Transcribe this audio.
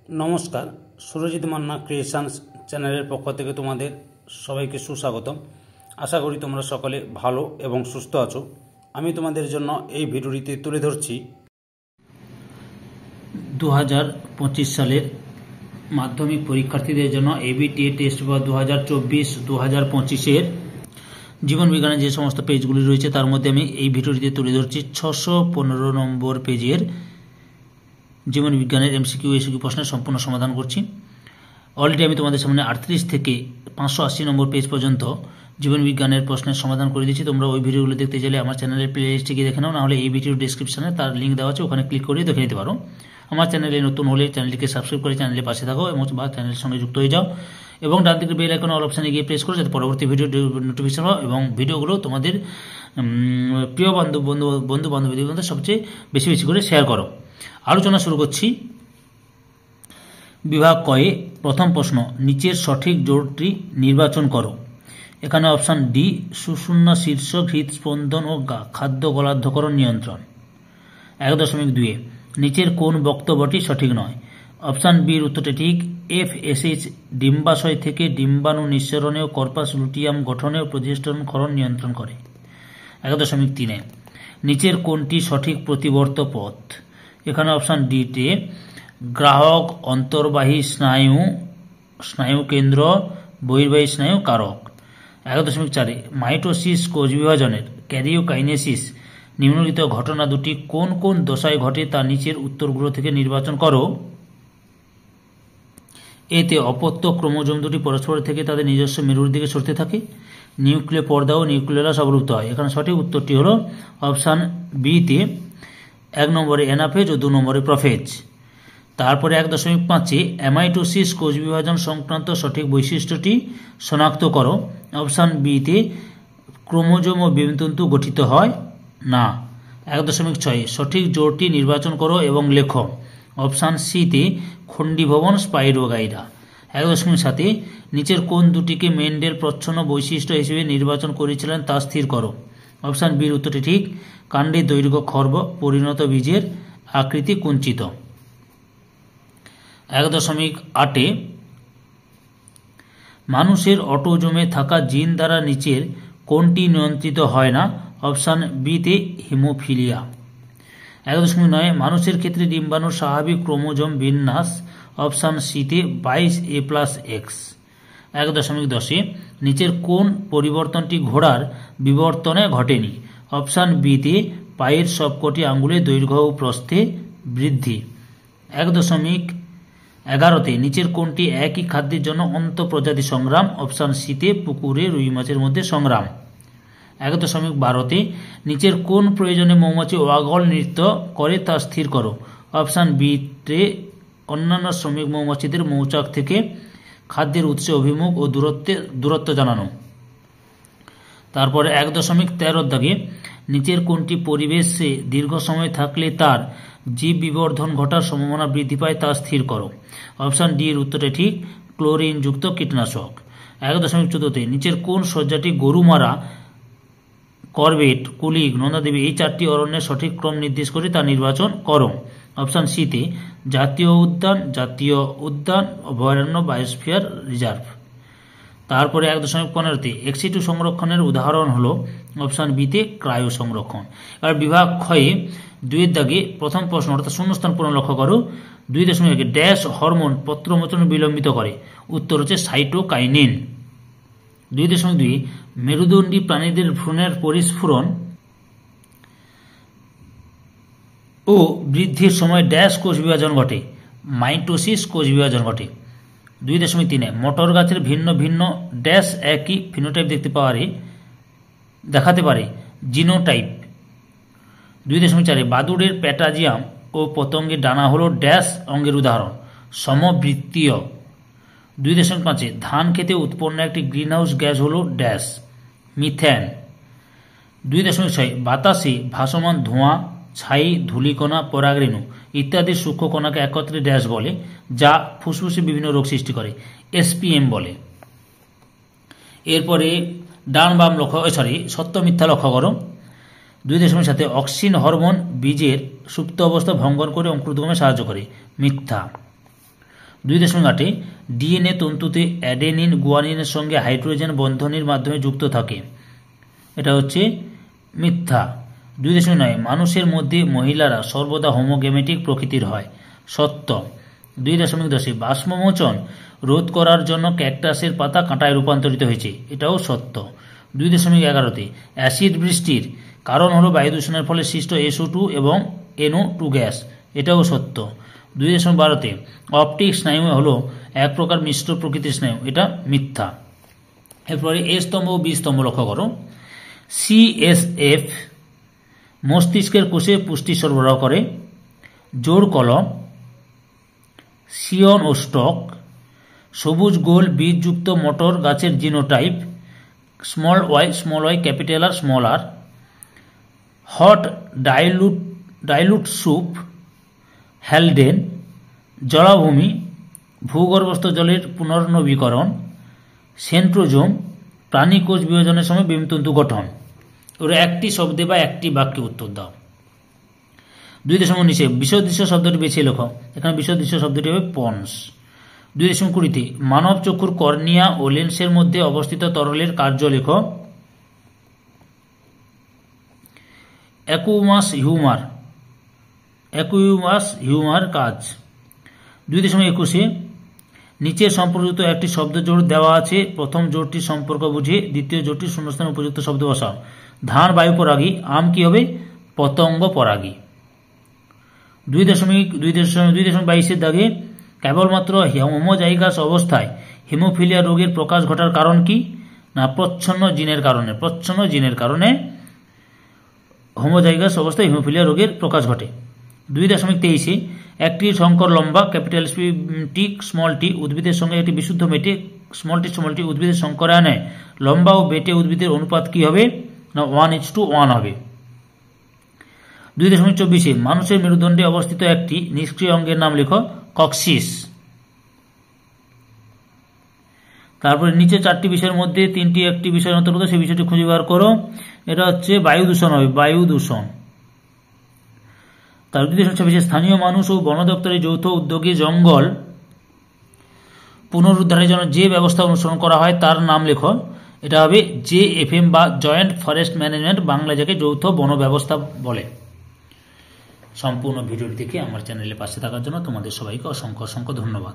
নমস্কার, সুরজিৎ মান্না ক্রিয়েশনস চ্যানেলের পক্ষ থেকে তোমাদের সবাইকে সুস্বাগতম। আশা করি তোমরা সকলে ভালো এবং সুস্থ আছো। আমি তোমাদের জন্য এই ভিডিওটিতে তুলে ধরছি 2025 সালের মাধ্যমিক পরীক্ষার্থীদের জন্য এবিটিএ টেস্ট বা 2024-2025 জীবন বিজ্ঞানের যে সমস্ত পেজগুলি রয়েছে তার মধ্যে আমি এই ভিডিওটিতে তুলে ধরছি 615 নম্বর পেজের জীবন বিজ্ঞানের এমসিকিউ এসিকিউ প্রশ্নের সম্পূর্ণ সমাধান করছি। অলরেডি আমি তোমাদের সামনে 38 থেকে 580 নম্বর পেজ পর্যন্ত জীবন বিজ্ঞানের প্রশ্নের সমাধান করে দিচ্ছি। তোমরা ওই ভিডিওগুলো দেখতে চাইলে আমার চ্যানেলের প্লে লিস্টে গিয়ে দেখে নাও, নাহলে এই ভিডিওর ডিসক্রিপশনে তার লিঙ্ক দেওয়া আছে, ওখানে ক্লিক করে দেখে নিতে পারো। আমার চ্যানেলে নতুন হলে চ্যানেলটিকে সাবস্ক্রাইব করে চ্যানেলের পাশে থাকো এবং বা চ্যানেলের সঙ্গে যুক্ত হয়ে যাও এবং ডান দিকের বেল আইকন অল অপশানে গিয়ে প্রেস করো যাতে পরবর্তী ভিডিও নোটিফিকেশন হয় এবং ভিডিওগুলো তোমাদের প্রিয় বন্ধু বান্ধবীদের মধ্যে সবচেয়ে বেশি বেশি করে শেয়ার করো। আলোচনা শুরু করছি। বিভাগ কয়ে প্রথম প্রশ্ন, নিচের সঠিক জোড়টি নির্বাচন করো। এখানে অপশান ডি সুষুম্না শীর্ষক হৃদস্পন্দন ও খাদ্য গলার্ধকরণ নিয়ন্ত্রণ। 1.2 নিচের কোন বক্তব্যটি সঠিক নয়? অপশান বির উত্তরটি ঠিক। FSH ডিম্বাশয় থেকে ডিম্বাণু নিঃসরণে ও কর্পাস লুটিয়াম গঠনে ও প্রজেস্টেরন ক্ষরণ নিয়ন্ত্রণ করে। 1.3 নিচের কোনটি সঠিক প্রতিবর্ত পথ? এখানে অপশান ডিতে গ্রাহক অন্তর্বাহী স্নায়ু কেন্দ্র বহির্বাহী স্নায়ু কারক। 1.4 মাইটোসিস কোষ বিভাজনের ক্যারিওকাইনেসিস নিম্নলিখিত ঘটনা দুটি কোন কোন দশায় ঘটে তা নিচের উত্তরগুলো থেকে নির্বাচন করো। এতে অপত্য ক্রোমোজোম দুটি পরস্পর থেকে তাদের নিজস্ব মেরুর দিকে সরতে থাকে, নিউক্লিয় পর্দা ও নিউক্লিয়াস অবরুদ্ধ হয়। এখানে সঠিক উত্তরটি হলো অপশান বিতে 1 নম্বরে অ্যানাফেজ ও 2 নম্বরে প্রোফেজ। তারপরে 1.5 অ্যামাইটোসিস কোষ বিভাজন সংক্রান্ত সঠিক বৈশিষ্ট্যটি শনাক্ত করো। অপশান বিতে ক্রোমোজোম ও বীজতন্তু গঠিত হয় না। 1.6 সঠিক জোড়টি নির্বাচন করো এবং লেখো। অপশান সিতে খণ্ডীভবন স্পাইরোগাইরা। 1.7 নিচের কোন দুটিকে মেন্ডেল প্রচ্ছন্ন বৈশিষ্ট্য হিসেবে নির্বাচন করেছিলেন তা স্থির করো। অপশান বির উত্তরটি ঠিক। কাণ্ডের দৈর্ঘ্য খর্ব, পরিণত বীজের আকৃতি কুঞ্চিত। 1.8 মানুষের অটোজোমে থাকা জিন দ্বারা নিচের কোনটি নিয়ন্ত্রিত হয় না? অপশান বিতে হিমোফিলিয়া। 1.9 মানুষের ক্ষেত্রে ডিম্বাণুর স্বাভাবিক ক্রোমোজোম বিন্যাস। অপশান সিতে 22A+X। 1.10 নিচের কোন পরিবর্তনটি ঘোড়ার বিবর্তনে ঘটেনি? অপশান বিতে পায়ের সবকটি আঙ্গুলের দৈর্ঘ্য ও প্রস্থে বৃদ্ধি। 1.11 নিচের কোনটি একই খাদ্যের জন্য অন্তঃপ্রজাতি সংগ্রাম? অপশান সিতে পুকুরে রুই মাছের মধ্যে সংগ্রাম। 1.12 নিচের কোন প্রয়োজনে মৌমাছি ওয়াগল নৃত্য করে তা স্থির করো। অপশান বিতে অন্যান্য শ্রমিক মৌমাছিদের মৌচাক থেকে খাদ্যের উৎসে অভিমুখ ও দূরত্ব জানানো। তারপরে 1.13 নিচের কোনটি পরিবেশে দীর্ঘ সময় থাকলে তার জীব বিবর্ধন ঘটার সম্ভাবনা বৃদ্ধি পায় তা স্থির করো। অপশান ডি এর উত্তরটি ঠিক। ক্লোরিনযুক্ত কীটনাশক। 1.14 নিচের কোন শয্যাটি গরুমারা, করবেট, কুলিক, নন্দাদেবী এই 4টি অরণ্যের সঠিক ক্রম নির্দেশ করে তা নির্বাচন করো। অপশান সিতে জাতীয় উদ্যান অভয়ারণ্য বায়োস্ফিয়ার রিজার্ভ। তারপরে 1.15 এক্সিটু সংরক্ষণের উদাহরণ হলো। অপশান বিতে ক্রায়ো সংরক্ষণ। এবার বিভাগ ক্ষয়ে 2 দাগে প্রথম প্রশ্ন অর্থাৎ শূন্যস্থান পূরণ লক্ষ্য করো। 2.1 ড্যাশ হরমোন পত্রমোচন বিলম্বিত করে? উত্তর হচ্ছে সাইটোকাইনিন। 2.2 মেরুদণ্ডী প্রাণীদের ভ্রূণের পরিস্ফুরণ ও বৃদ্ধির সময় ড্যাশ কোষ বিভাজন ঘটে? মাইটোসিস কোষ বিভাজন ঘটে। 2.3 মটর গাছের ভিন্ন ভিন্ন ড্যাশ একই ফিনোটাইপ দেখাতে পারে? জিনোটাইপ। 2.4 বাদুড়ের প্যাটাজিয়াম ও পতঙ্গের ডানা হলো ড্যাশ অঙ্গের উদাহরণ? সমবৃত্তীয়। 2.5 ধান খেতে উৎপন্ন একটি গ্রিনহাউস গ্যাস হলো ড্যাশ? মিথেন। 2.6 বাতাসে ভাসমান ধোঁয়া, ছাই, ধূলিকণা, পরাগরেণু ইত্যাদি সূক্ষ্ম কণাকে একত্রে ড্যাশ বলে যা ফুসফুসে বিভিন্ন রোগ সৃষ্টি করে? SPM বলে। এরপরে ডান বাম সত্য মিথ্যা লক্ষ্য করো। 2.7 অক্সিন হরমোন বীজের সুপ্ত অবস্থা ভঙ্গন করে অঙ্কুরোদ্গমে সাহায্য করে? মিথ্যা। 2.8 ডিএনএ তন্তুতে অ্যাডেনিন গুয়ানিনের সঙ্গে হাইড্রোজেন বন্ধনের মাধ্যমে যুক্ত থাকে, এটা হচ্ছে মিথ্যা। 2.9 মানুষের মধ্যে মহিলারা সর্বদা হোমোগেমেটিক প্রকৃতির হয়, সত্য। 2.10 বাষ্পমোচন রোধ করার জন্য ক্যাকটাসের পাতা কাঁটায় রূপান্তরিত হয়েছে, এটাও সত্য। 2.11 অ্যাসিড বৃষ্টির কারণ হলো বায়ু দূষণের ফলে সৃষ্ট SO2 এবং NO2 গ্যাস, এটাও সত্য। 2.12 অপটিক স্নায়ু হলো এক প্রকার মিশ্র প্রকৃতির স্নায়ু, এটা মিথ্যা। এরপরে A স্তম্ভ ও B স্তম্ভ লক্ষ্য করো। CSF মস্তিষ্কের কোষে পুষ্টি সরবরাহ করে। জোড় কলম, সিয়ন ও স্টক, সবুজ গোল বীজযুক্ত মটর গাছের genotype, small Y capital R small R, hot dilute soup, Haldane, জলাভূমি, ভূগর্ভস্থ জলের পুনর্নবীকরণ, সেন্ট্রোজোম, প্রাণী কোষ বিভাজনের সময় বীমতন্তু গঠন। ওরা একটি শব্দে বা একটি বাক্যে উত্তর দাও। 2.19 বিসদৃশ্য শব্দটি বেছে লেখো, এখানে বিসদৃশ্য শব্দটি হবে পন্স। 2.20 মানব চক্ষুর কর্নিয়া ও লেন্সের মধ্যে অবস্থিত তরলের কার্য লেখো। অ্যাকুয়াস হিউমার কাজ। 2.21 নিচের সম্পর্কিত একটি শব্দ জোড় দেওয়া আছে, প্রথম জোড়টির সম্পর্ক বুঝে দ্বিতীয় জোড়টির শূন্যস্থানে উপযুক্ত শব্দ বসাও। ধান বায়ু পরাগী, আম কি হবে? পতঙ্গ পরাগী। 2.22 দাগে কেবলমাত্র হোমোজাইগাস অবস্থায় হিমোফিলিয়া রোগের প্রকাশ ঘটার কারণ কি? না প্রচ্ছন্ন জিনের কারণে হোমোজাইগাস অবস্থায় হিমোফিলিয়া রোগের প্রকাশ ঘটে। 2.23 একটি সংকর লম্বা ক্যাপিটাল টি স্মল টি উদ্ভিদের সঙ্গে একটি বিশুদ্ধ মেটে স্মল টি উদ্ভিদের সংকরায়নে লম্বা ও বেটে উদ্ভিদের অনুপাত কি হবে? না 1:1 হবে। 2.24 মানুষের মেরুদণ্ডে অবস্থিত একটি নিষ্ক্রিয় অঙ্গের নাম লেখো, কক্সিস। তারপরে নিচে 4টি বিষয়ের মধ্যে 3টি একটি বিষয়ের অন্তর্গত, সেই বিষয়টি খুঁজে বার করো। এটা হচ্ছে বায়ু দূষণ হবে, বায়ু দূষণ। তার 2.26 স্থানীয় মানুষ ও বন দপ্তরের যৌথ উদ্যোগে জঙ্গল পুনরুদ্ধারের জন্য যে ব্যবস্থা অনুসরণ করা হয় তার নাম লেখো, এটা হবে JFM বা জয়েন্ট ফরেস্ট ম্যানেজমেন্ট, বাংলা যাকে যৌথ বন ব্যবস্থা বলে। সম্পূর্ণ ভিডিওটি দেখে আমার চ্যানেলের পাশে থাকার জন্য তোমাদের সবাইকে অসংখ্য ধন্যবাদ।